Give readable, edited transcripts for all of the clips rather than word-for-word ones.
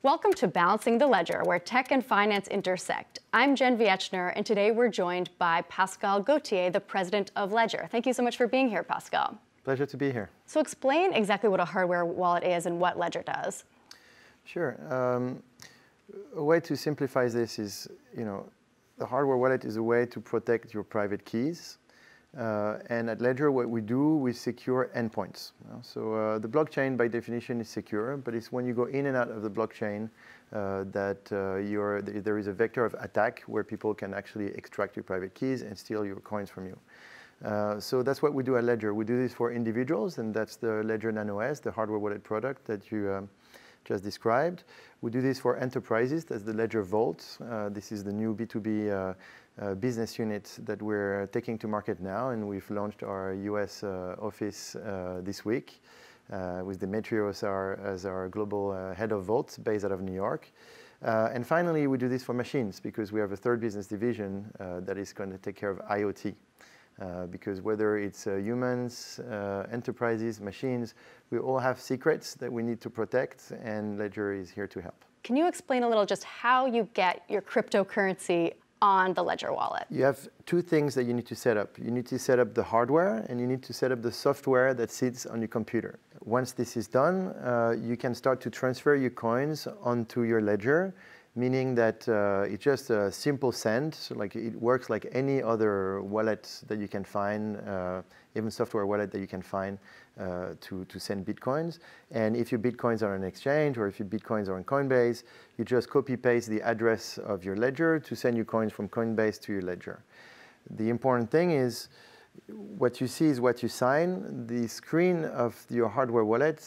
Welcome to Balancing the Ledger, where tech and finance intersect. I'm Jen Viechner, and today we're joined by Pascal Gauthier, the president of Ledger. Thank you so much for being here, Pascal. Pleasure to be here. So explain exactly what a hardware wallet is and what Ledger does. Sure. A way to simplify this is, the hardware wallet is a way to protect your private keys. And at Ledger, what we do, we secure endpoints. So the blockchain, by definition, is secure, but it's when you go in and out of the blockchain that there is a vector of attack where people can actually extract your private keys and steal your coins from you. So that's what we do at Ledger. We do this for individuals, and that's the Ledger Nano S, the hardware wallet product that you just described. We do this for enterprises. That's the Ledger Vault. This is the new B2B business unit that we're taking to market now, and we've launched our US office this week with Demetrios as our global head of Vault based out of New York. And finally, we do this for machines because we have a third business division that is going to take care of IoT. Because whether it's humans, enterprises, machines, we all have secrets that we need to protect, and Ledger is here to help. Can you explain a little just how you get your cryptocurrency on the Ledger wallet? You have two things that you need to set up. You need to set up the hardware, and you need to set up the software that sits on your computer. Once this is done, you can start to transfer your coins onto your Ledger, meaning that it's just a simple send. So like it works like any other wallet that you can find, even software wallet that you can find to send Bitcoins. And if your Bitcoins are on an exchange or if your Bitcoins are on Coinbase, you just copy-paste the address of your Ledger to send your coins from Coinbase to your Ledger. The important thing is what you see is what you sign. The screen of your hardware wallet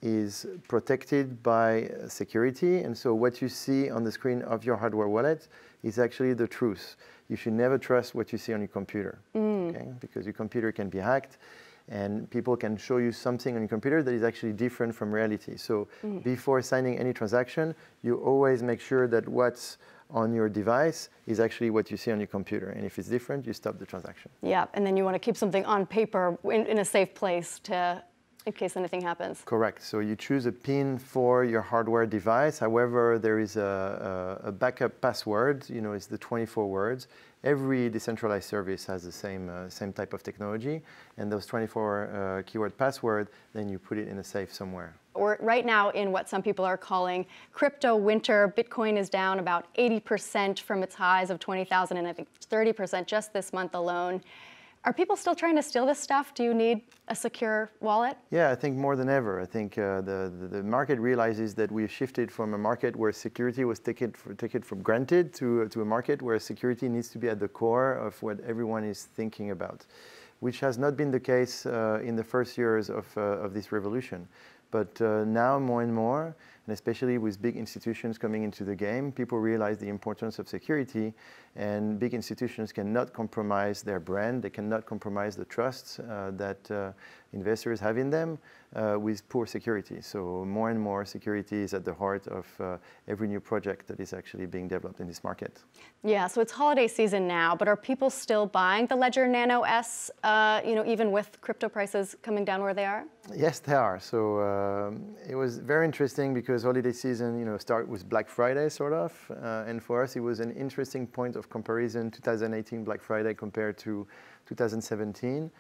is protected by security, and so what you see on the screen of your hardware wallet is actually the truth. You should never trust what you see on your computer, okay? Because your computer can be hacked, and people can show you something on your computer that is actually different from reality. So before signing any transaction, you always make sure that what's on your device is actually what you see on your computer. And if it's different, you stop the transaction. Yeah, and then you want to keep something on paper in a safe place in case anything happens. Correct. So you choose a PIN for your hardware device. However, there is a backup password. It's the 24 words. Every decentralized service has the same type of technology. And those 24 keyword password, then you put it in a safe somewhere. We're right now in what some people are calling crypto winter. Bitcoin is down about 80% from its highs of 20,000 and I think 30% just this month alone. Are people still trying to steal this stuff? Do you need a secure wallet? Yeah, I think more than ever. I think the market realizes that we've shifted from a market where security was taken for granted to a market where security needs to be at the core of what everyone is thinking about, which has not been the case in the first years of this revolution. But now more and more, and especially with big institutions coming into the game, people realize the importance of security, and big institutions cannot compromise their brand. They cannot compromise the trust that investors have in them with poor security. So more and more security is at the heart of every new project that is actually being developed in this market. Yeah, so it's holiday season now, but are people still buying the Ledger Nano S, even with crypto prices coming down where they are? Yes, they are. So it was very interesting because holiday season, start with Black Friday, sort of. And for us, it was an interesting point of comparison, 2018 Black Friday compared to 2017.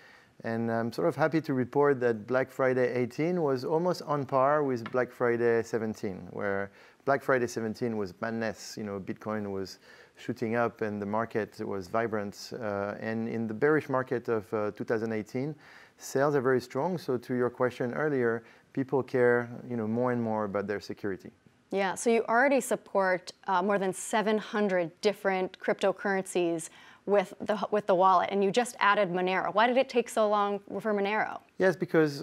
And I'm sort of happy to report that Black Friday 18 was almost on par with Black Friday 17, where Black Friday 17 was madness. Bitcoin was shooting up and the market was vibrant. And in the bearish market of 2018, sales are very strong. So to your question earlier, people care, more and more about their security. Yeah, so you already support more than 700 different cryptocurrencies with the wallet, and you just added Monero. Why did it take so long for Monero? Yes, because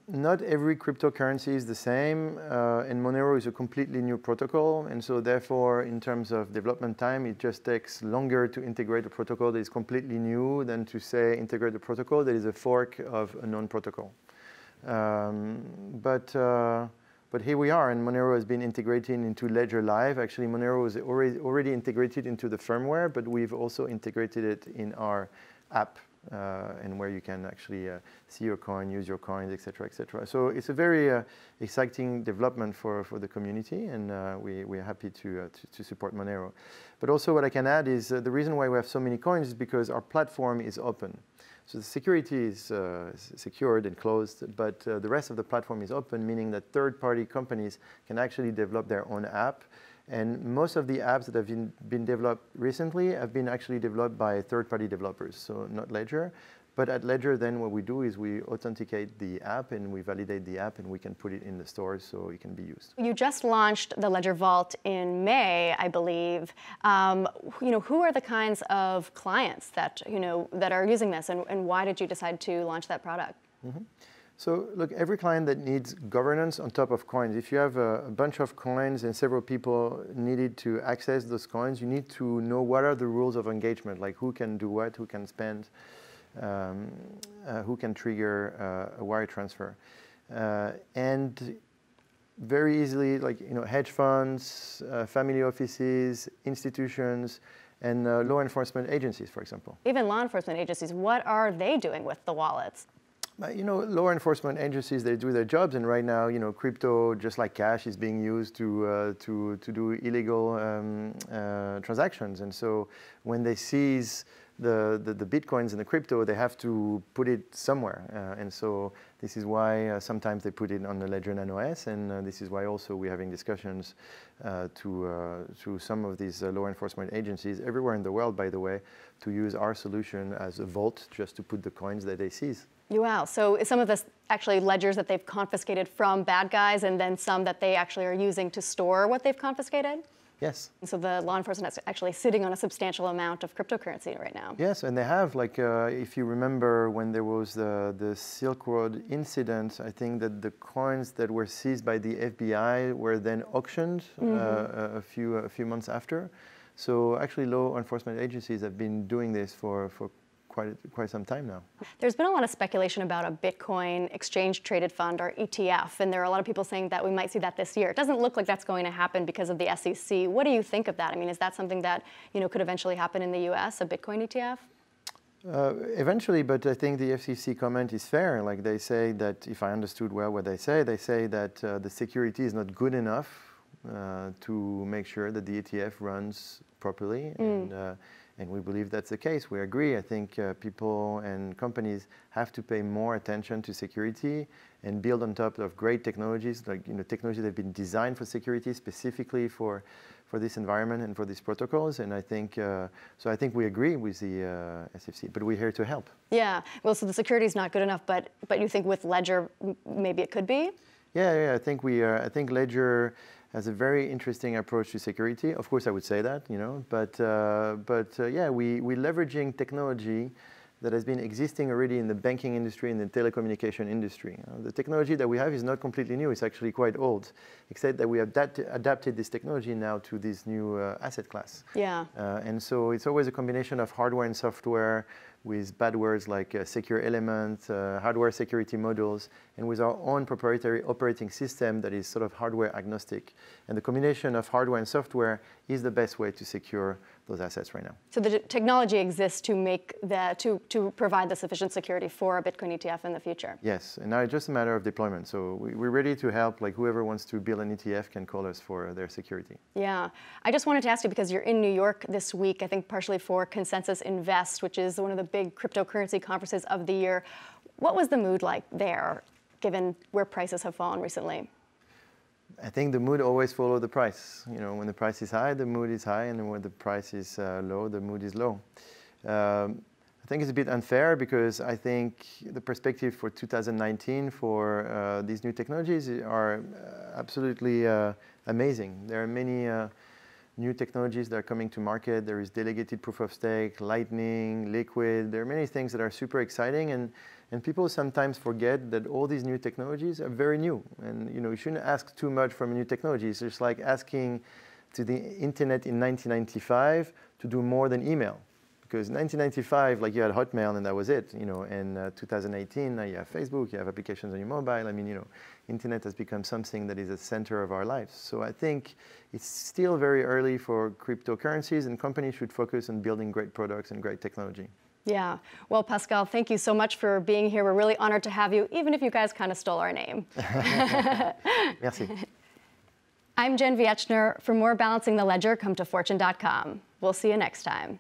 not every cryptocurrency is the same, and Monero is a completely new protocol, and so therefore, in terms of development time, it just takes longer to integrate a protocol that is completely new than to, say, integrate a protocol that is a fork of a known protocol. But here we are, and Monero has been integrated into Ledger Live. Actually, Monero is already integrated into the firmware, but we've also integrated it in our app and where you can actually see your coin, use your coins, etc., etc. So it's a very exciting development for the community, and we're happy to support Monero. But also what I can add is the reason why we have so many coins is because our platform is open. So the security is secured and closed, but the rest of the platform is open, meaning that third-party companies can actually develop their own app. And most of the apps that have been developed recently have been actually developed by third-party developers, so not Ledger. But at Ledger, then what we do is we authenticate the app and we validate the app and we can put it in the stores so it can be used. You just launched the Ledger Vault in May, I believe. Who are the kinds of clients that that are using this, and why did you decide to launch that product? Mm-hmm. So look, every client that needs governance on top of coins, if you have a bunch of coins and several people needed to access those coins, you need to know what are the rules of engagement, like who can do what, who can spend, who can trigger a wire transfer. And very easily, like hedge funds, family offices, institutions, and law enforcement agencies, for example. Even law enforcement agencies, what are they doing with the wallets? Law enforcement agencies, they do their jobs, and right now, crypto, just like cash, is being used to do illegal transactions. And so when they seize the bitcoins and the crypto, they have to put it somewhere. And so this is why sometimes they put it on the Ledger Nano S, and this is why also we're having discussions to some of these law enforcement agencies everywhere in the world, by the way, to use our solution as a vault just to put the coins that they seize. Wow. So is some of this actually ledgers that they've confiscated from bad guys, and then some that they actually are using to store what they've confiscated? Yes. So the law enforcement is actually sitting on a substantial amount of cryptocurrency right now. Yes, and they have, if you remember when there was the Silk Road incident, I think that the coins that were seized by the FBI were then auctioned a few months after. So actually law enforcement agencies have been doing this for quite some time now. There's been a lot of speculation about a Bitcoin exchange-traded fund, or ETF, and there are a lot of people saying that we might see that this year. It doesn't look like that's going to happen because of the SEC. What do you think of that? I mean, is that something that could eventually happen in the U.S., a Bitcoin ETF? Eventually, but I think the FCC comment is fair. Like they say that, if I understood well what they say that the security is not good enough to make sure that the ETF runs properly. And we believe that's the case. We agree. I think people and companies have to pay more attention to security and build on top of great technologies, like technologies that have been designed for security specifically for this environment and for these protocols. And I think so. I think we agree with the SFC, but we're here to help. Yeah. Well, so the security is not good enough, but you think with Ledger maybe it could be? Yeah. I think I think Ledger has a very interesting approach to security. Of course, I would say that, but yeah, we're leveraging technology that has been existing already in the banking industry and the telecommunication industry. The technology that we have is not completely new. It's actually quite old, except that we have adapted this technology now to this new asset class. Yeah. And so it's always a combination of hardware and software, with bad words like secure element, hardware security modules, and with our own proprietary operating system that is sort of hardware agnostic. And the combination of hardware and software is the best way to secure those assets right now. So the technology exists to make to provide the sufficient security for a Bitcoin ETF in the future. Yes, and now it's just a matter of deployment. So we're ready to help. Like whoever wants to build an ETF can call us for their security. Yeah, I just wanted to ask you, because you're in New York this week, I think partially for Consensus Invest, which is one of the big cryptocurrency conferences of the year. What was the mood like there, given where prices have fallen recently? I think the mood always follows the price. When the price is high, the mood is high, and when the price is low, the mood is low. I think it's a bit unfair because I think the perspective for 2019 for these new technologies are absolutely amazing. There are many new technologies that are coming to market. There is delegated proof of stake, Lightning, Liquid. There are many things that are super exciting, and people sometimes forget that all these new technologies are very new. And you shouldn't ask too much from a new technology. It's just like asking to the internet in 1995 to do more than email. Because in 1995, like you had Hotmail and that was it. In 2018, now you have Facebook, you have applications on your mobile. I mean, internet has become something that is at the center of our lives. So I think it's still very early for cryptocurrencies, and companies should focus on building great products and great technology. Yeah. Well, Pascal, thank you so much for being here. We're really honored to have you, even if you guys kind of stole our name. Merci. I'm Jen Viechner. For more Balancing the Ledger, come to fortune.com. We'll see you next time.